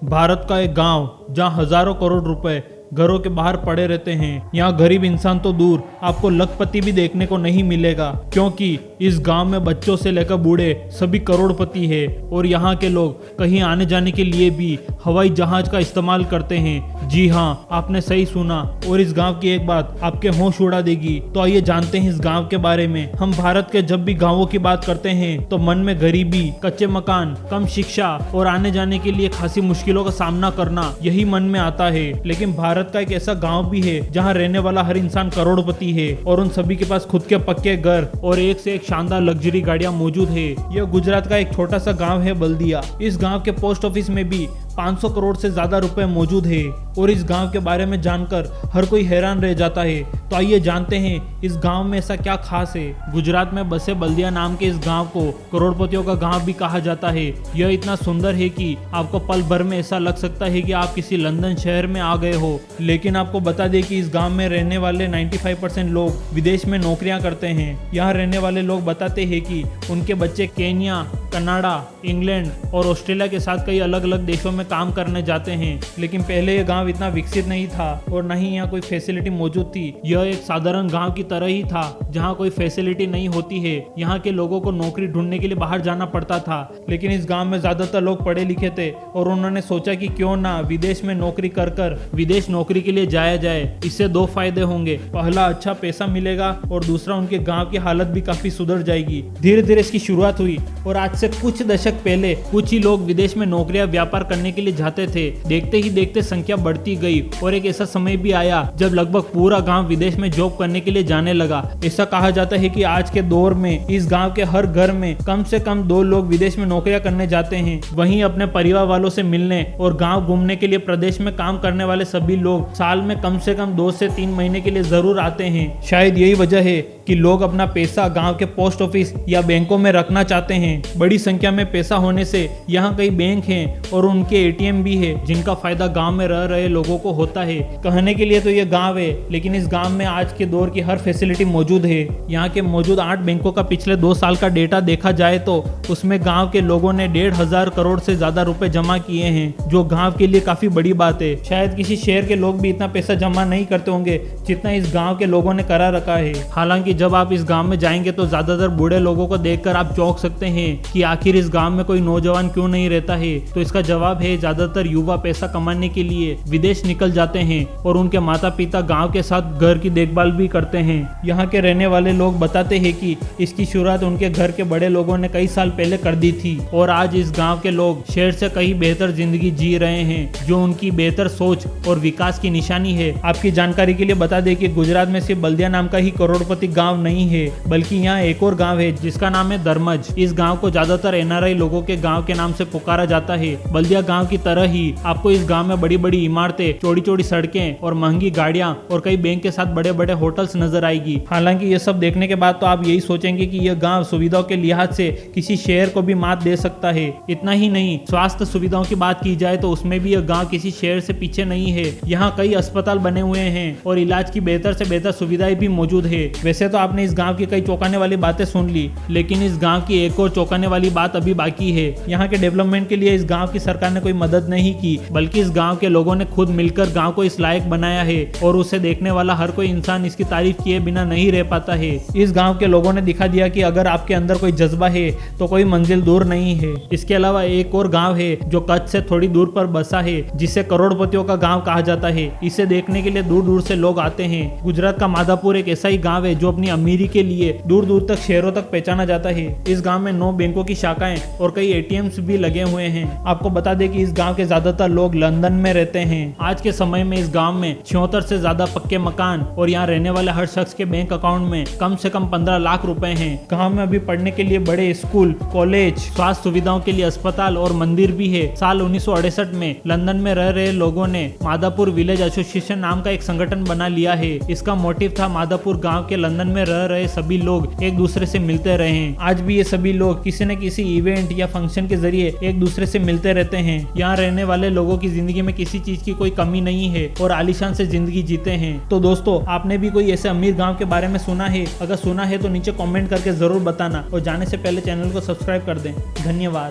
भारत का एक गांव जहां हजारों करोड़ रुपए घरों के बाहर पड़े रहते हैं। यहाँ गरीब इंसान तो दूर, आपको लखपति भी देखने को नहीं मिलेगा, क्योंकि इस गांव में बच्चों से लेकर बूढ़े सभी करोड़पति है। और यहाँ के लोग कहीं आने जाने के लिए भी हवाई जहाज का इस्तेमाल करते हैं। जी हाँ, आपने सही सुना। और इस गांव की एक बात आपके होश उड़ा देगी। तो आइए जानते हैं इस गांव के बारे में। हम भारत के जब भी गांवों की बात करते हैं तो मन में गरीबी, कच्चे मकान, कम शिक्षा और आने जाने के लिए खासी मुश्किलों का सामना करना यही मन में आता है। लेकिन भारत का एक ऐसा गांव भी है जहां रहने वाला हर इंसान करोड़पति है और उन सभी के पास खुद के पक्के घर और एक से एक शानदार लग्जरी गाड़ियां मौजूद है। यह गुजरात का एक छोटा सा गांव है बल्दिया। इस गांव के पोस्ट ऑफिस में भी 500 करोड़ से ज्यादा रुपए मौजूद है। और इस गांव के बारे में जानकर हर कोई हैरान रह जाता है। तो आइए जानते हैं इस गांव में ऐसा क्या खास है। गुजरात में बसे बल्दिया नाम के इस गांव को करोड़पतियों का गांव भी कहा जाता है। यह इतना सुंदर है कि आपको पल भर में ऐसा लग सकता है कि आप किसी लंदन शहर में आ गए हो। लेकिन आपको बता दें कि इस गांव में रहने वाले 95% लोग विदेश में नौकरियां करते हैं। यहाँ रहने वाले लोग बताते हैं कि उनके बच्चे केन्या, कनाडा, इंग्लैंड और ऑस्ट्रेलिया के साथ कई अलग अलग देशों में काम करने जाते हैं। लेकिन पहले यह गांव इतना विकसित नहीं था और न ही यहाँ कोई फैसिलिटी मौजूद थी। यह एक साधारण गांव की तरह ही था जहाँ कोई फैसिलिटी नहीं होती है। यहाँ के लोगों को नौकरी ढूंढने के लिए बाहर जाना पड़ता था। लेकिन इस गांव में ज्यादातर लोग पढ़े लिखे थे और उन्होंने सोचा कि क्यों ना विदेश में नौकरी कर विदेश नौकरी के लिए जाया जाए। इससे दो फायदे होंगे, पहला अच्छा पैसा मिलेगा और दूसरा उनके गांव की हालत भी काफी सुधर जाएगी। धीरे धीरे इसकी शुरुआत हुई और आज से कुछ दशक पहले कुछ ही लोग विदेश में नौकरियां व्यापार करने के लिए जाते थे। देखते ही देखते संख्या बढ़ती गई और एक ऐसा समय भी आया जब लगभग पूरा गांव विदेश में जॉब करने के लिए जाने लगा। ऐसा कहा जाता है कि आज के दौर में इस गांव के हर घर में कम से कम 2 लोग विदेश में नौकरियां करने जाते हैं। वहीं अपने परिवार वालों से मिलने और गांव घूमने के लिए प्रदेश में काम करने वाले सभी लोग साल में कम से कम 2 से 3 महीने के लिए जरूर आते हैं। शायद यही वजह है कि लोग अपना पैसा गांव के पोस्ट ऑफिस या बैंकों में रखना चाहते हैं। बड़ी संख्या में पैसा होने से यहाँ कई बैंक हैं और उनके एटीएम भी है, जिनका फायदा गांव में रह रहे लोगों को होता है। कहने के लिए तो ये गांव है, लेकिन इस गांव में आज के दौर की हर फैसिलिटी मौजूद है। यहाँ के मौजूद 8 बैंकों का पिछले 2 साल का डेटा देखा जाए तो उसमें गांव के लोगों ने 1,500 करोड़ से ज्यादा रुपए जमा किए हैं, जो गांव के लिए काफी बड़ी बात है। शायद किसी शहर के लोग भी इतना पैसा जमा नहीं करते होंगे जितना इस गांव के लोगों ने करा रखा है। हालांकि जब आप इस गांव में जाएंगे तो ज्यादातर बूढ़े लोगों को देखकर आप चौंक सकते हैं कि आखिर इस गांव में कोई नौजवान क्यों नहीं रहता है। तो इसका जवाब है, ज्यादातर युवा पैसा कमाने के लिए विदेश निकल जाते हैं और उनके माता पिता गांव के साथ घर की देखभाल भी करते हैं। यहाँ के रहने वाले लोग बताते हैं कि इसकी शुरुआत उनके घर के बड़े लोगों ने कई साल पहले कर दी थी और आज इस गांव के लोग शहर से कहीं बेहतर जिंदगी जी रहे हैं, जो उनकी बेहतर सोच और विकास की निशानी है। आपकी जानकारी के लिए बता दें कि गुजरात में सिर्फ बल्दिया नाम का ही करोड़पति गाँव नहीं है, बल्कि यहाँ एक और गाँव है जिसका नाम है धर्मज। इस गाँव को ज्यादातर एनआरआई लोगों के गाँव के नाम से पुकारा जाता है। बल्दिया गाँव की तरह ही आपको इस गाँव में बड़ी बड़ी इमारतें, चौड़ी चौड़ी सड़कें और महंगी गाड़ियां और कई बैंक के साथ बड़े बड़े होटल्स नजर आएगी। हालांकि ये सब देखने के बाद तो आप यही सोचेंगे कि यह गांव सुविधाओं के लिहाज से किसी शहर को भी मात दे सकता है। इतना ही नहीं, स्वास्थ्य सुविधाओं की बात की जाए तो उसमें भी यह गांव किसी शहर से पीछे नहीं है। यहाँ कई अस्पताल बने हुए हैं और इलाज की बेहतर से बेहतर सुविधाएं भी मौजूद है। वैसे तो आपने इस गाँव की कई चौंकाने वाली बातें सुन ली, लेकिन इस गाँव की एक और चौंकाने वाली बात अभी बाकी है। यहाँ के डेवलपमेंट के लिए इस गाँव की सरकार ने कोई मदद नहीं की, बल्कि इस गाँव के लोगों ने खुद मिलकर गांव को इस लायक बनाया है और उसे देखने वाला हर कोई इंसान इसकी तारीफ किए बिना नहीं रह पाता है। इस गांव के लोगों ने दिखा दिया कि अगर आपके अंदर कोई जज्बा है तो कोई मंजिल दूर नहीं है। इसके अलावा एक और गांव है जो कच्छ से थोड़ी दूर पर बसा है, जिसे करोड़पतियों का गांव कहा जाता है। इसे देखने के लिए दूर दूर से लोग आते हैं। गुजरात का माधापुर एक ऐसा ही गाँव है जो अपनी अमीरी के लिए दूर दूर तक शहरों तक पहचाना जाता है। इस गाँव में 9 बैंकों की शाखाएं और कई एटीएम्स भी लगे हुए हैं। आपको बता दें कि इस गाँव के ज्यादातर लोग लंदन में रहते हैं। आज के समय में इस गांव में 76 से ज्यादा पक्के मकान और यहाँ रहने वाले हर शख्स के बैंक अकाउंट में कम से कम 15 लाख रुपए हैं। गांव में अभी पढ़ने के लिए बड़े स्कूल, कॉलेज, स्वास्थ्य सुविधाओं के लिए अस्पताल और मंदिर भी है। साल 1968 में लंदन में रह रहे लोगों ने माधापुर विलेज एसोसिएशन नाम का एक संगठन बना लिया है। इसका मोटिव था माधापुर गाँव के लंदन में रह रहे सभी लोग एक दूसरे से मिलते रहे। आज भी ये सभी लोग किसी न किसी इवेंट या फंक्शन के जरिए एक दूसरे से मिलते रहते हैं। यहाँ रहने वाले लोगों की जिंदगी में किसी चीज की कोई कमी नहीं है और आलीशान से जिंदगी जीते हैं। तो दोस्तों, आपने भी कोई ऐसे अमीर गांव के बारे में सुना है? अगर सुना है तो नीचे कमेंट करके जरूर बताना और जाने से पहले चैनल को सब्सक्राइब कर दें। धन्यवाद।